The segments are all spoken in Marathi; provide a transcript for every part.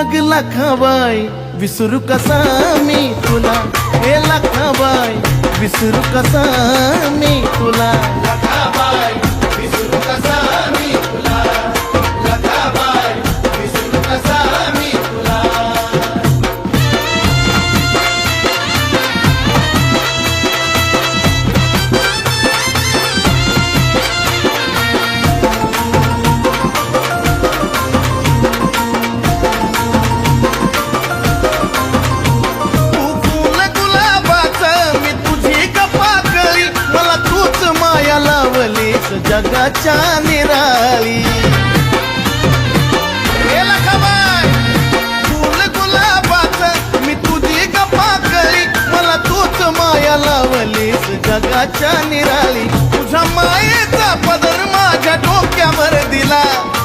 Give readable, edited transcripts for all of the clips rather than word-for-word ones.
मग लाखाबाई विसरू कसा मी तुला, हे लाखाबाई विसरू कसा मी तुला, लखाबाई विसरू कसा मी तुला, लखाबाई विसरू कसा मी तुला. जगाच्या निराळी. हे लखाबाई फुल गुलाबाचं मी तुझी गप्पाकळी, मला तूच माया लावलीस जगाच्या निराळी. तुझ्या मायेचा पदर माझ्या डोक्यावर दिला,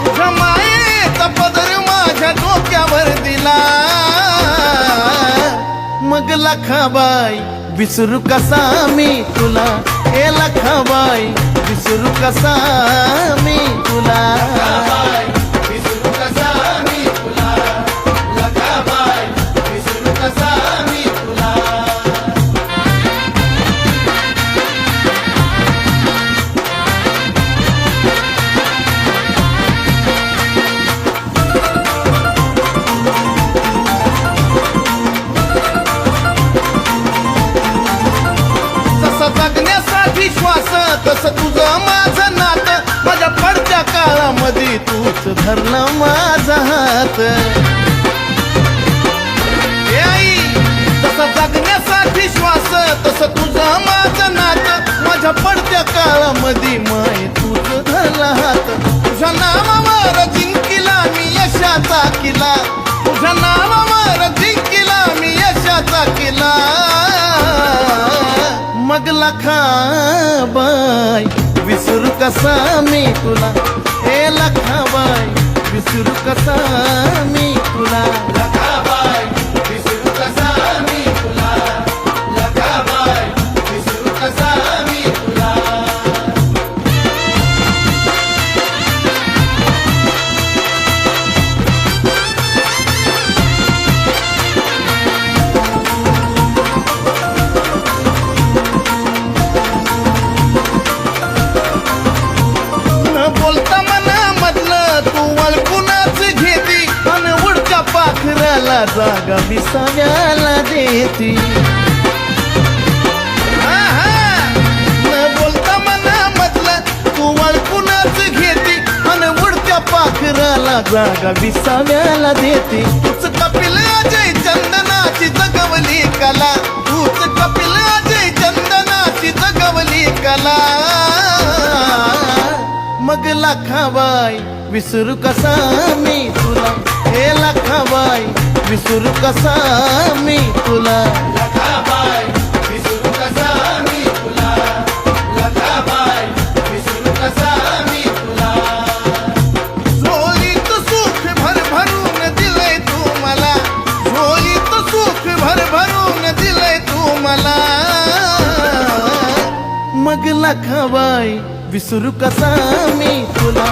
तुझ्या मायेचा पदर माझ्या डोक्यावर दिला. मग लखाबाई विसरू कसा मी तुला, हे लखाबाई विसरू कसा मी तुला, लखाबाई विसरू कसा मी तुला, लखाबाई विसरू कसा मी तुला. जसं जगण्यासाठी श्वास तसं तुझं माझं नातं, माझ्या पडत्या काळामध्ये तूच धरला माझा हात. हे आई तसं जगण्यासाठी श्वास तसं तुझं माझं नातं, माझ्या पडत्या काळामध्ये माय तूच धरला हात. तुझ्या नावावर जिंकिला मी यशाचा किल्ला, तुझ्या नावावर जिंकिला मी यशाचा किल्ला. मग लखाबाई विसरू कसा मी तुला, हे लखाबाई विसरू कसा मी तुला, लखाबाई विसरू कसा मी तुला, लखाबाई विसरू कसा मी तुला. न बोलता मनामधलं तू वळखूनच घेती, आणि उडच्या पाखराला जागा विसाव्याला देती. न बोलता मनामधलं तू वळखूनच घेती, आणि उडच्या पाखराला जागा विसाव्याला देती. तूच कपिल अजय चंदनाची जगवली कला, तूच कपिल अजय चंदनाची जगवली कला. मग लखाबाई विसरू कसा मी तुला, हे लखाबाई विसरू कसा मी तुला, लखाबाई विसरू कसा मी तुला, लखाबाई विसरू कसा मी तुला. झोळीत सुख भरभरून दिलंय तू मला, झोळीत सुख भरभरून दिलंय तू मला. मग लखाबाई विसरू कसा मी तुला,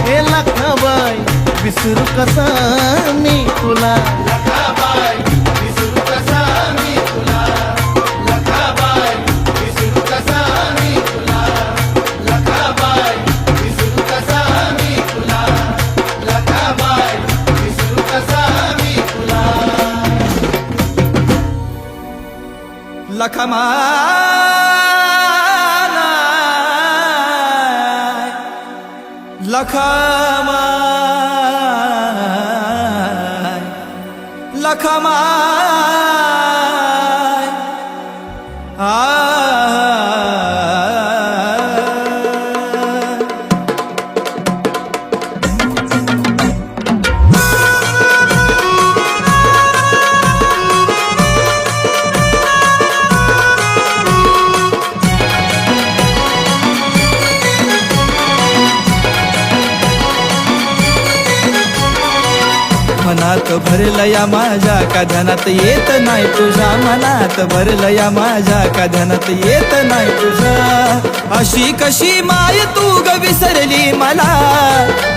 हे लखाबाई विसरू कसा मी तुला, लखाबाई विसरू कसा मी तुला, लखाबाई विसरू कसा मी तुला, लखाबाई विसरू कसा मी तुला, लखाबाई विसरू कसा मी तुला. लखमाय लखमाय मनात भरलं या माझ्या का ध्यानात येत नाही तुझ्या, मनात भरलं या माझ्या का ध्यानात येत नाही तुझ्या. अशी कशी माय तू ग विसरली मला,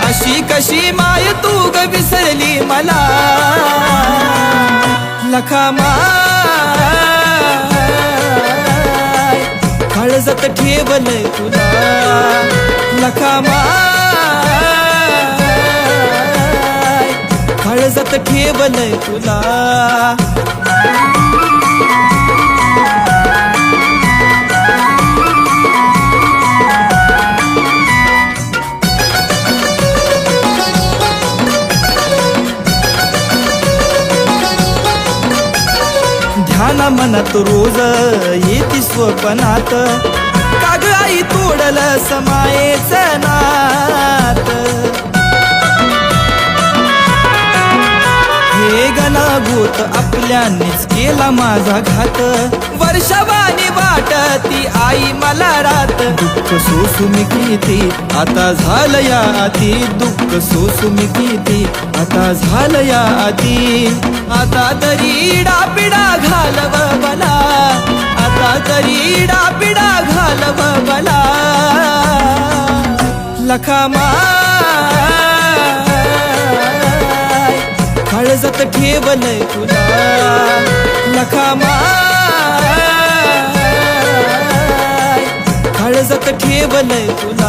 अशी कशी माय तू ग विसरली मला. लखा माय काळजात ठेवलंय तुला लखा माय काळजात ठेवलंय तुला ध्याना मनात रोज येती स्वप्नात काग आई तोडलं समायेचं नात हे गणाभूत आपल्यानीच केला माझा घात वर्षावानी वाटती आई मला रात दुःख सोसून किती आता झालं या आधी दुःख सोसून किती आता झालं या आधी आता तरी डापिडा घालव मला आता तरी डापिडा घालव मला लखा माय काळजात ठेवलंय तुला लखा माय काळजात ठेवलंय तुला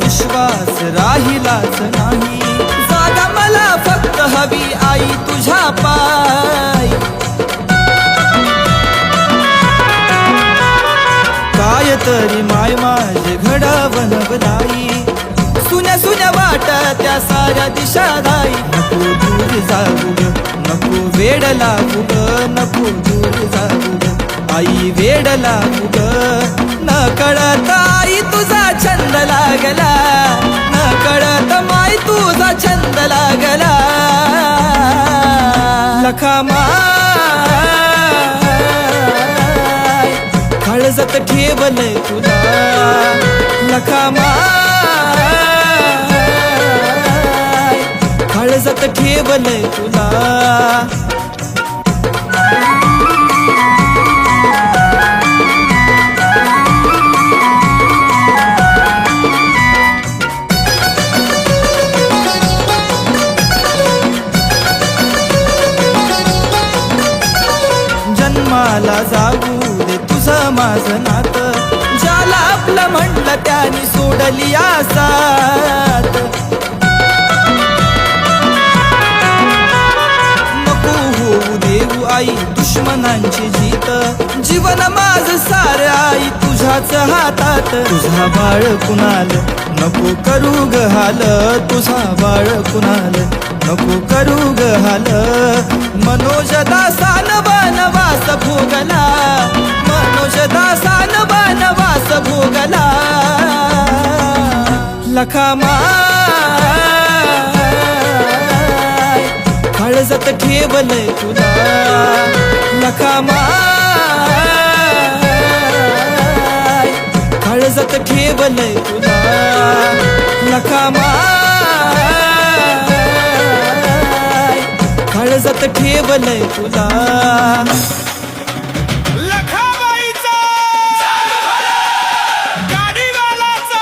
विश्वास राहिलाच नाही जागा मला फक्त हवी आई तुझ्या पाय काय तरी माय माझे घडवण बनाई सुन्या सुन्या वाट त्या साऱ्या दिशा दाई नको दूर जाऊ ग नको वेड लागू ग नको दूर जाऊ ग आई वेड लागू ग न कळत आई तुझा छंद लागला न कळत माय तुझा छंद लागला लखा माय काळजात ठेवलंय तुला लखा माय काळजात ठेवलंय तुला जन्माला जाऊ दे तुझं माझं नात ज्याला आपलं म्हणलं त्याने सोडली आसात नको होऊ देऊ आई दुश्मनांची जीत जीवन माझं सारं आई तुझ्याच हातात तुझा बाळ कुणाल नको करू ग हाल तुझा बाळ कुणाल नको करू ग हाल मनोज दासान बनवास भोगला मनोज दासान बनवास भोगला लखा माय काळजात ठेवलंय तुला लखा माय काळजात ठेवलंय तुला लखा माय काळजात ठेवलंय तुला लखाबाईचा गाडीवालाचा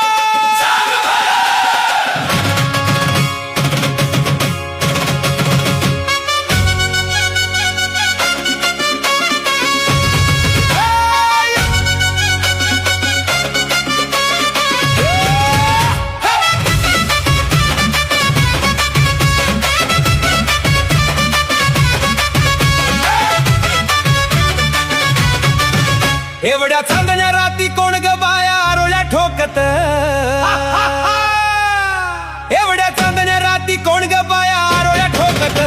एवढ्या चांदण्या राती कोण ग बाया आरोळ्या ठोकत एवढ्या चांदण्या राती कोण ग बाया आरोळ्या ठोकत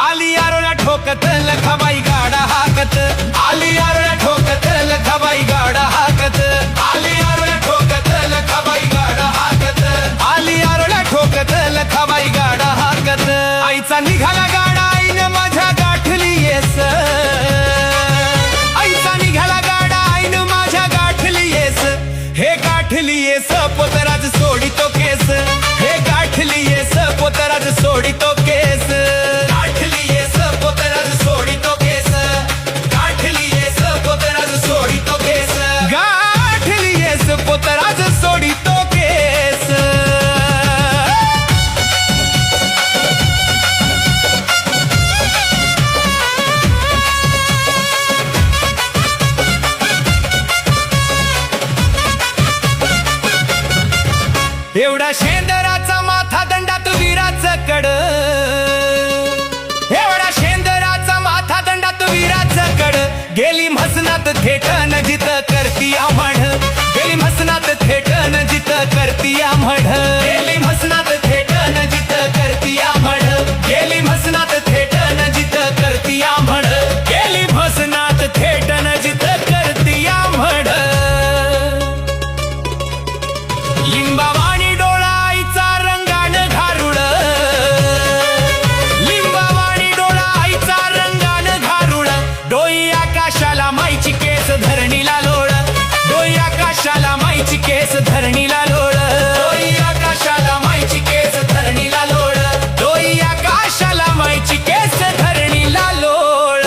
आली आरोळ्या ठोकत लखाबाई गाडा हाकत आली आरोळ्या ठोकत लखाबाई गाडा हाकत आली आरोळ्या ठोकत लखाबाई गाडा हाकत आली आरोळ्या ठोकत लखाबाई गाडा हाकत आईचा निघाला गाडा आईनं माझ्या गाठली येस आईचा निघाला गाडा आईनं माझ्या गाठली येस हे गाठली येस पोतराज सोडी तो केस हे गाठली येस पोतराज सोडी तो केस म्हसनात थेटन जिथं करती आम्हाड गेली म्हसनात थेटन जिथं करती आम्हाड गेली म्हसनात थेटन जिथं करती आम्हाड गेली म्हसनात थेटन जिथं करती आम्हाड गेली म्हसनात थेटन जिथं करती आम्हाड लिंबावाणी डोळा आईचा रंगानं घारुळ लिंबावाणी डोळा आईचा रंगानं घारुळ डोई आकाशाला माईची केस धरणीला लोळ डोई आकाशाला माईची केस धरणीला लोळ डोई आकाशाला माईची केस धरणीला लोळ डोई आकाशाला माईची केस धरणीला लोळ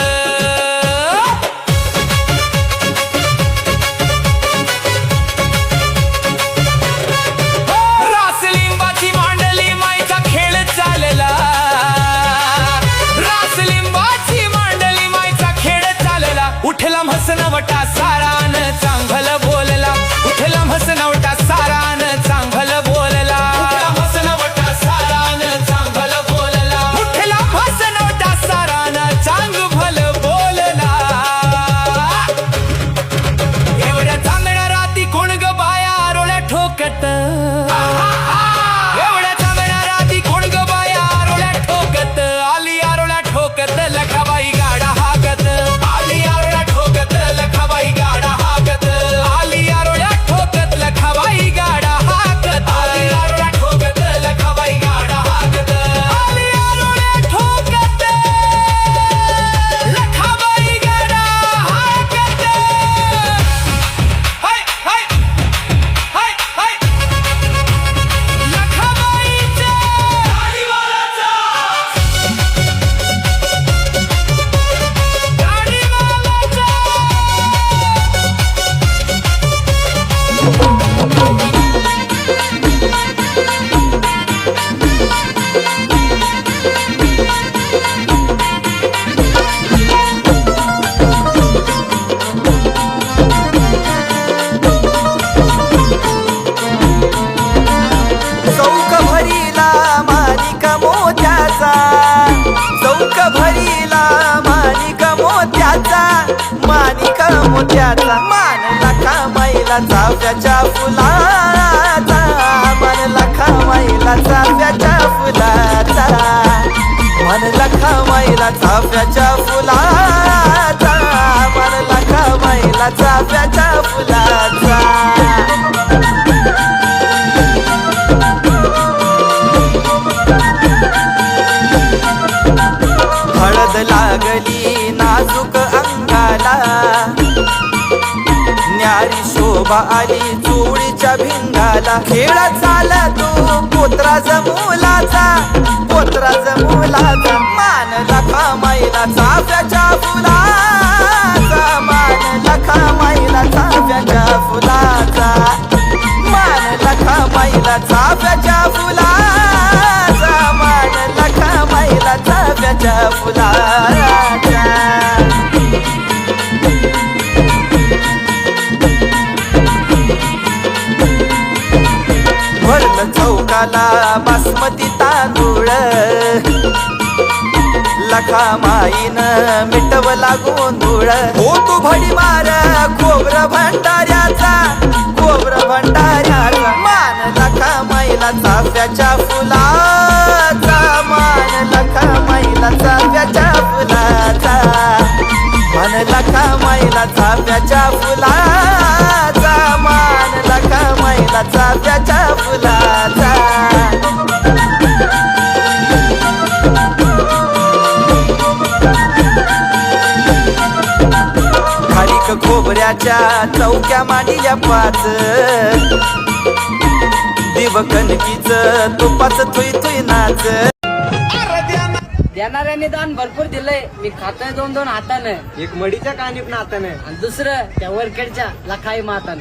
रासलिंबाची मांडली माईचा खेळ चालला रासलिंबाची मांडली माईचा खेळ चालला उठला म्हसनवटा सारान चांगल बोलला उठला म्हसनवटा सारान चांगल बोलला उठला म्हसनवटा सारान चांगल बोलला उठला म्हसनवटा सारान चांगल बोलला एवढ्या चांदण्या राती कोण ग बाया आरोळ्या ठोकत एवढ्या चांदण्या राती कोण ग बाया आरोळ्या ठोकत आली आरोळ्या ठोकत लखाबाई गाडा हाकत आली आरोळ्या ठोकत लखाबाई गाडा हाकत आली आरोळ्या ठोकत लखाबाई गाडा हाकत आली आरोळ्या ठोकत लखाबाई गाडा हाकत आली आरोळ्या ठोकत लखाबाई गाडा हाकत हाय हाय हाय हाय लखाबाईचा गाडीवालाचा चौक भरीला माणिक मोत्याचा चौक भरीला माणिक मोत्याचा माणिक मोत्याचा मान लखा मैला चाफ्याच्या फुलाचा मन लखा मैला चाफ्याच्या फुलाचा मन लखा मैला चाफ्याच्या फुलाचा मन लखा मैला चाफ्याच्या फुलाचा हळद लागली नाजूक अंगाला न्यारी शोभा आली चोळीच्या भिंगाला खेळ चाला तू पोत्रा जमुलाचा मान लखा मैला चाफ्याच्या फुलाचा मान लखा मैला चाफ्याच्या फुलाचा मान लखा मैला चाफ्याच्या फुलाचा मान लखा मैला चाफ्याच्या फुलाचा भरलं चौकाला बासमती तांदूळ लखा माईन मिटवला गोंधूळ हो तू भडी मार खोबर भंडाऱ्याचा मान लखा मैला चाफ्याच्या फुलाचा मान लखा मैला चाफ्याच्या फुलाचा मन लखा मैला चाफ्याच्या फुलाचा मान लखा मैला चाफ्याच्या फुलाचा खारीक, खोबऱ्याच्या चौक्या मांडल्या पाच, दिवकणकीच तुपाच थुई थुई नाच. अरे ध्याना रे निदान भरपूर दिलंय मी खातोय 2-2 हाताने. आणि दुसरं त्या वरखेडच्या लखाई मातानं.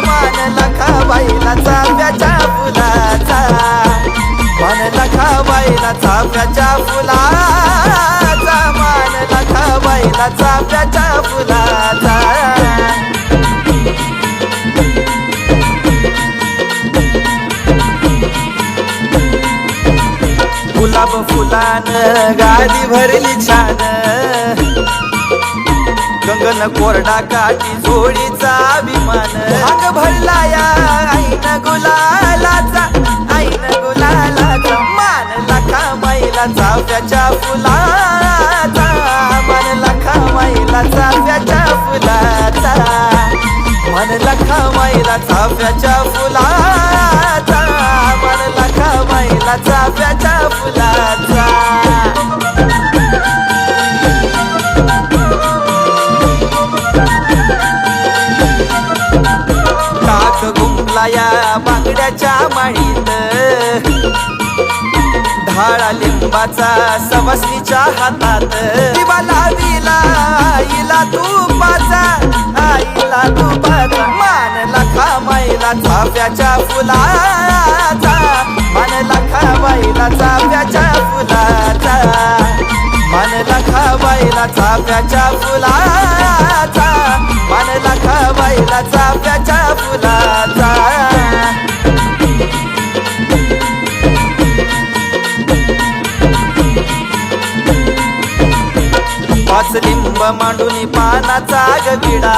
मान लखा मैला चाफ्याच्या फुलाचा मान लखा मैला चाफ्याच्या फुलाचा दिवकणकीच तुपाच थुई थुई नाच. एक मडीच्या कानीप नातानं. मान लखा बाईला चाफ्याच्या फुलाचा मान लखा बाईला चाफ्याच्या फुलाचा मान लखा बाईला चाफ्याच्या फुलाचा. गुलाब फुलान गादी भरली छान गगन कोरडा काठी जोडीचा अभिमान भाग भरला या आईन गुलालाचा मान लाखा मैला चाफ्याच्या फुलाचा मान लाखा मैला चाफ्याच्या फुलाचा मन लाखा मैला चाफ्याच्या फुलाचा मन लाखा मैला चाफ्याच्या फुलाचा टाक गुंफला या बांगड्याच्या माळीत ढाळा लिंबाचा सवसनीच्या हातात दिवा लाविला आईला तुपाचा मान लाखा मैला चाफ्याच्या फुलाचा मान लाखा मैला चाफ्याच्या फुलाचा मान लाखा मैला चाफ्याच्या फुलाचा मान लाखा मैला चाफ्याच्या फुलाचा पाच लिंब मांडून पानाचा गविडा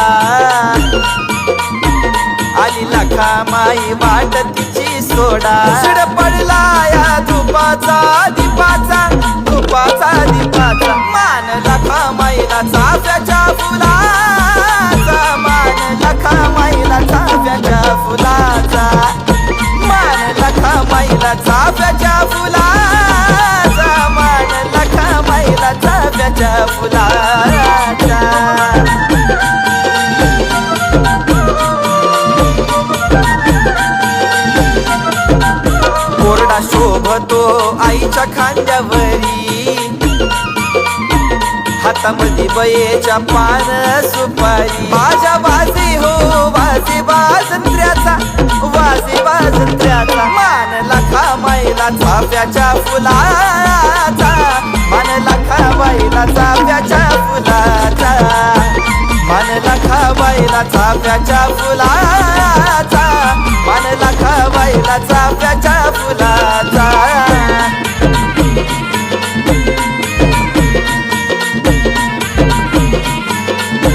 आली लाखा माई वाट तिची सोडा शिड पडला या धुपाचा दीपाचा मान लाखा मैला चाफ्याच्या फुलाचा मान लाखा मैला चाफ्याच्या फुलाचा मान लाखा मैला चाफ्याच्या फुलाचा मान लाखा मैला चाफ्याच्या फुलाचा कोरडा शोभतो आईच्या खांद्यावरी हातामध्ये बयेच्या पान सुपारी माझ्या वाजी हो वाजी वाजंत्र्याचा मान लाखा मैला चाफ्याच्या फुलाचा मान लाखा मैला चाफ्याच्या फुलाचा मान लाखा मैला चाफ्याच्या फुला